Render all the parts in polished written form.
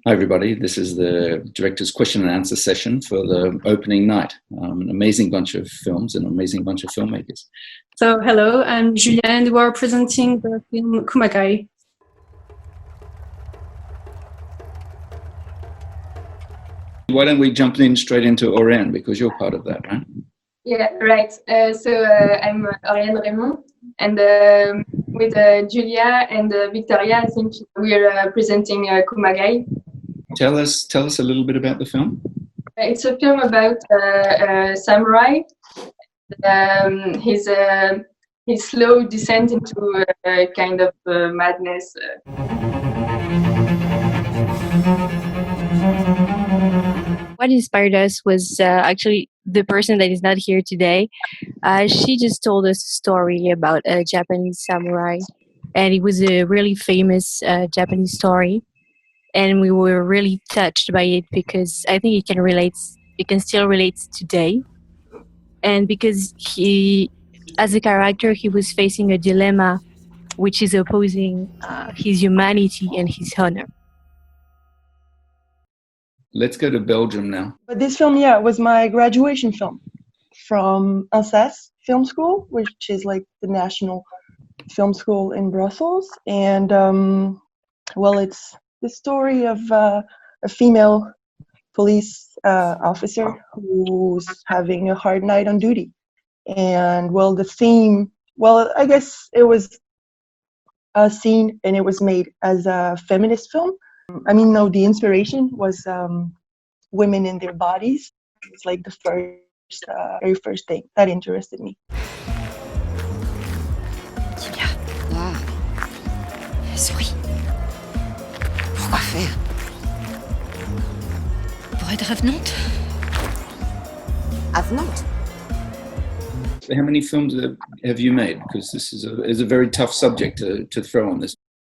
Hi, everybody. This is the director's question and answer session for the opening night. An amazing bunch of films and an amazing bunch of filmmakers. So, hello, I'm Julia, and we are presenting the film KUMAGAI. Why don't we jump in straight into Auriane, because you're part of that, right? Yeah, right. I'm Auriane Remond, and with Julia and Victoria, I think we're presenting KUMAGAI. Tell us a little bit about the film. It's a film about a samurai. His slow descent into a kind of madness. What inspired us was actually the person that is not here today. She just told us a story about a Japanese samurai, and it was a really famous Japanese story. And we were really touched by it because I think it can still relate today. And because he, as a character, he was facing a dilemma which is opposing his humanity and his honor. Let's go to Belgium now. But this film, was my graduation film from Alsace Film School, which is like the national film school in Brussels. And, it's the story of a female police officer who's having a hard night on duty. And, the theme, I guess it was a scene and it was made as a feminist film. The inspiration was women in their bodies. It's like the very first thing that interested me. Julia, là, souris. Pourquoi faire? Pour être avenante? Avenante? How many films have you made? Because this is a very tough subject to throw on this.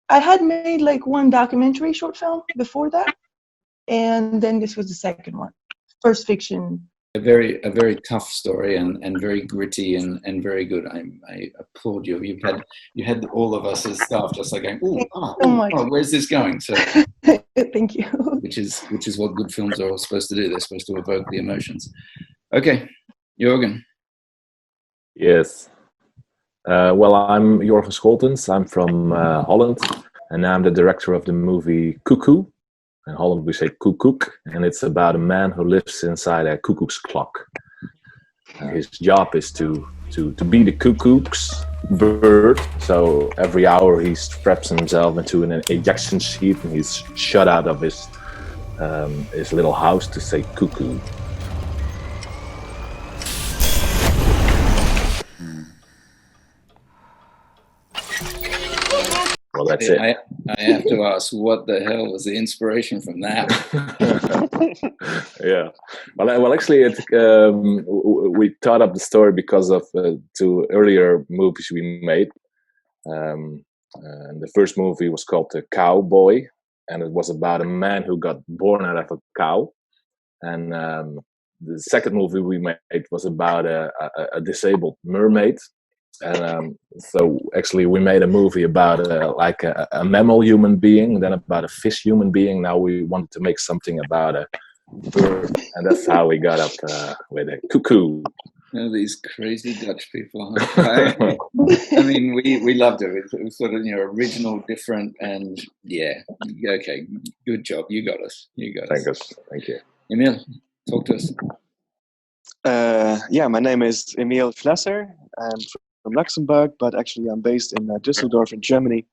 I had made like one documentary short film before that, and then this was the second one. First fiction. A very tough story and very gritty and very good. I applaud you. You had all of us as staff just like going, where's this going? So thank you. Which is what good films are all supposed to do. They're supposed to evoke the emotions. Okay, Jörgen. Yes. I'm J.Scholtens. I'm from Holland, and I'm the director of the movie CUCKOO. In Holland we say koekoek, and it's about a man who lives inside a cuckoo's clock. His job is to be the cuckoo's bird, so every hour he straps himself into an ejection seat and he's shut out of his little house to say cuckoo. Well, that's it. I have to ask, what the hell was the inspiration from that? Yeah. Well, actually, we thought up the story because of two earlier movies we made. And the first movie was called The Cowboy, and it was about a man who got born out of a cow. And the second movie we made was about a disabled mermaid. And so actually we made a movie about a mammal human being, then about a fish human being. Now we wanted to make something about a bird, and that's how we got up with a cuckoo. These crazy Dutch people. Huh? We loved it. It was sort of original, different, and okay, good job. You got us. Thank you. Émile, talk to us. My name is Émile Schlesser. I'm from Luxembourg, but actually I'm based in Düsseldorf in Germany.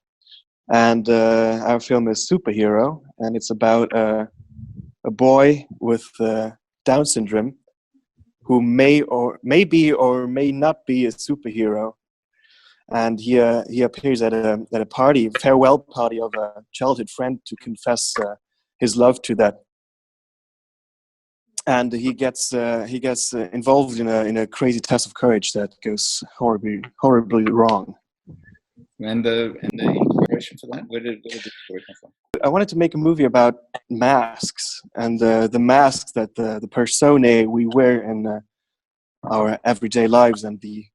And our film is Superhero, and it's about a boy with Down syndrome who may be or may not be a superhero. And he appears at a party, a farewell party of a childhood friend to confess his love to that. And he gets involved in a crazy test of courage that goes horribly wrong. And the inspiration for that, where did the story come from? I wanted to make a movie about masks and the masks that the personae we wear in our everyday lives and the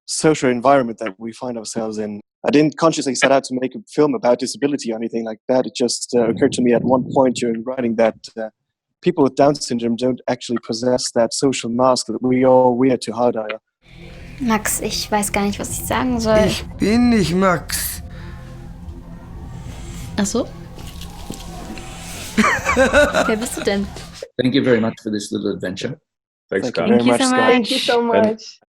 social environment that we find ourselves in. I didn't consciously set out to make a film about disability or anything like that. It just occurred to me at one point during writing that people with Down syndrome don't actually possess that social mask that we all wear to hide our. Max, ich weiß gar nicht, was ich sagen soll. Ich bin nicht Max. Ach so? Wer bist du denn? Thank you very much for this little adventure. Thanks, Thank you guys. very much, so Scott. much. Thank you so much.